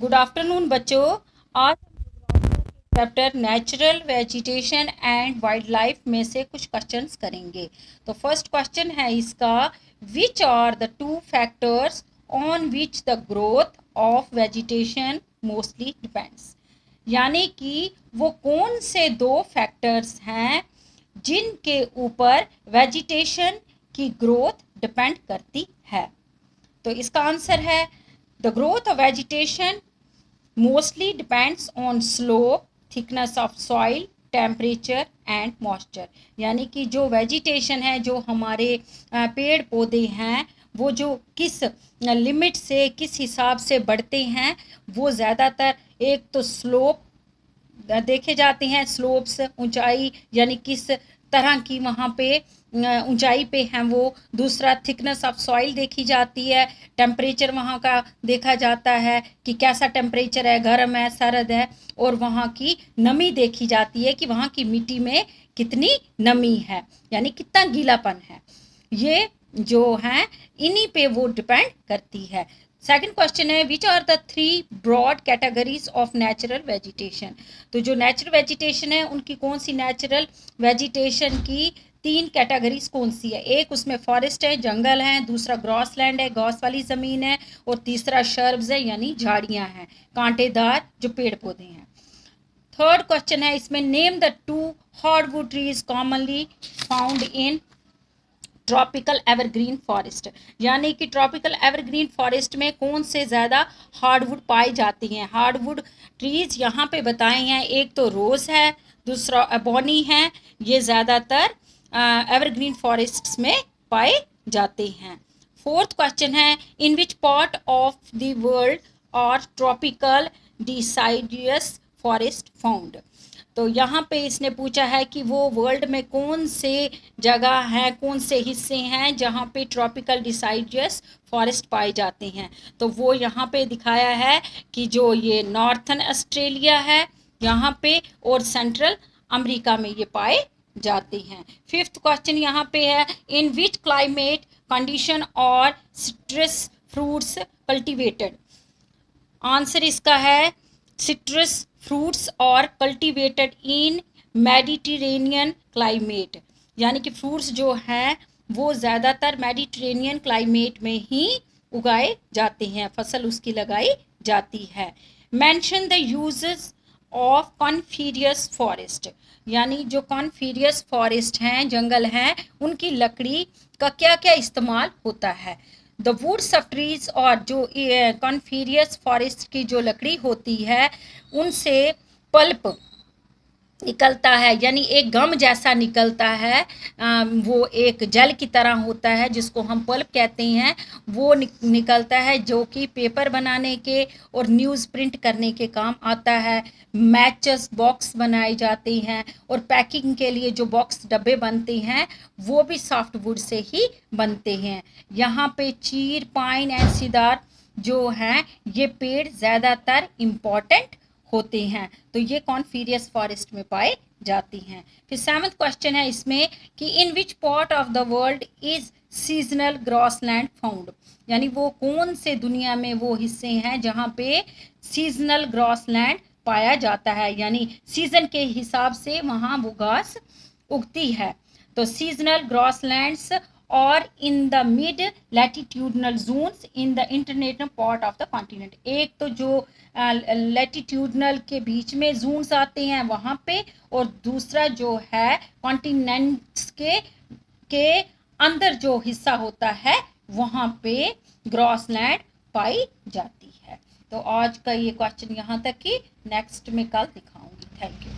Good afternoon बच्चों। आज chapter natural vegetation and wild life में से कुछ क्वेश्चंस करेंगे। तो फर्स्ट क्वेश्चन है इसका, which are the two factors on which the growth of vegetation mostly depends. यानी कि वो कौन से दो फैक्टर्स हैं जिनके ऊपर वेजिटेशन की ग्रोथ डिपेंड करती है। तो इसका आंसर है the growth of vegetation mostly depends on slope, thickness of soil, temperature and moisture. यानी कि जो वेजिटेशन है, जो हमारे पेड़ पौधे हैं, वो जो किस लिमिट से किस हिसाब से बढ़ते हैं, वो ज़्यादातर एक तो स्लोप देखे जाते हैं, स्लोप्स ऊंचाई यानी किस तरह की वहाँ पे ऊंचाई पे हैं वो। दूसरा थिकनेस ऑफ सॉइल देखी जाती है, टेम्परेचर वहाँ का देखा जाता है कि कैसा टेम्परेचर है, गर्म है, सर्द है। और वहाँ की नमी देखी जाती है कि वहाँ की मिट्टी में कितनी नमी है, यानी कितना गीलापन है। ये जो है इन्हीं पे वो डिपेंड करती है। सेकंड क्वेश्चन है, which are the three broad categories of natural vegetation. तो जो नेचुरल वेजिटेशन है उनकी कौन सी नेचुरल वेजिटेशन की तीन कैटेगरीज कौन सी है। एक उसमें फॉरेस्ट है, जंगल है, दूसरा ग्रॉस लैंड है, घास वाली ज़मीन है, और तीसरा शर्ब्स है यानी झाड़ियाँ हैं, कांटेदार जो पेड़ पौधे हैं। थर्ड क्वेश्चन है इसमें, name the two hardwood trees commonly found in tropical evergreen forest. यानी कि ट्रॉपिकल एवरग्रीन फॉरेस्ट में कौन से ज़्यादा हार्डवुड पाई जाती हैं। हार्डवुड ट्रीज यहाँ पे बताए हैं, एक तो रोज़ है, दूसरा एबोनी है। ये ज़्यादातर एवरग्रीन फॉरेस्ट्स में पाए जाते हैं। फोर्थ क्वेश्चन है, in which part of the world और ट्रॉपिकल डिसाइडियस फॉरेस्ट फाउंड। तो यहाँ पे इसने पूछा है कि वो वर्ल्ड में कौन से जगह है, कौन से हिस्से हैं जहाँ पे ट्रॉपिकल डिसाइडियस फॉरेस्ट पाए जाते हैं। तो वो यहाँ पे दिखाया है कि जो ये नॉर्थन ऑस्ट्रेलिया है यहाँ पे, और सेंट्रल अमेरिका में ये पाए जाते हैं। फिफ्थ क्वेश्चन यहाँ पे है, इन विच क्लाइमेट कंडीशन और सिट्रस फ्रूट्स कल्टिवेटेड। आंसर इसका है सिट्रस फ्रूट्स और कल्टीवेटेड इन मेडिटेरेनियन क्लाइमेट। यानी कि फ्रूट्स जो हैं वो ज़्यादातर मेडिटेरेनियन क्लाइमेट में ही उगाए जाते हैं, फसल उसकी लगाई जाती है। Mention the uses of coniferous forest. यानी जो कॉन्फिरियस फॉरेस्ट हैं, जंगल हैं, उनकी लकड़ी का क्या क्या इस्तेमाल होता है। द वुड्स ऑफ ट्रीज, और जो कॉन्फिरियस फॉरेस्ट की जो लकड़ी होती है उनसे पल्प निकलता है, यानी एक गम जैसा निकलता है। वो एक जेल की तरह होता है जिसको हम पल्प कहते हैं। वो निकलता है जो कि पेपर बनाने के और न्यूज़ प्रिंट करने के काम आता है। मैचेस बॉक्स बनाए जाते हैं, और पैकिंग के लिए जो बॉक्स डब्बे बनते हैं वो भी सॉफ्टवुड से ही बनते हैं। यहाँ पे चीर, पाइन एंड सिदार जो हैं ये पेड़ ज़्यादातर इम्पॉर्टेंट होते हैं। तो ये कॉन्फिरियस फॉरेस्ट में पाए जाती हैं। फिर सेवंथ क्वेश्चन है इसमें कि in which part of the world is seasonal grassland found. यानी वो कौन से दुनिया में वो हिस्से हैं जहाँ पे सीजनल ग्रॉसलैंड पाया जाता है, यानी सीजन के हिसाब से वहाँ वो घास उगती है। तो सीजनल ग्रॉसलैंड्स और in the mid latitudinal zones in the international part of the continent. एक तो जो लैटिट्यूडनल के बीच में जोन्स आते हैं वहाँ पे, और दूसरा जो है कॉन्टिनेंट्स के अंदर जो हिस्सा होता है वहाँ पे ग्रॉसलैंड पाई जाती है। तो आज का ये क्वेश्चन यहाँ तक ही, नेक्स्ट में कल दिखाऊंगी। Thank you.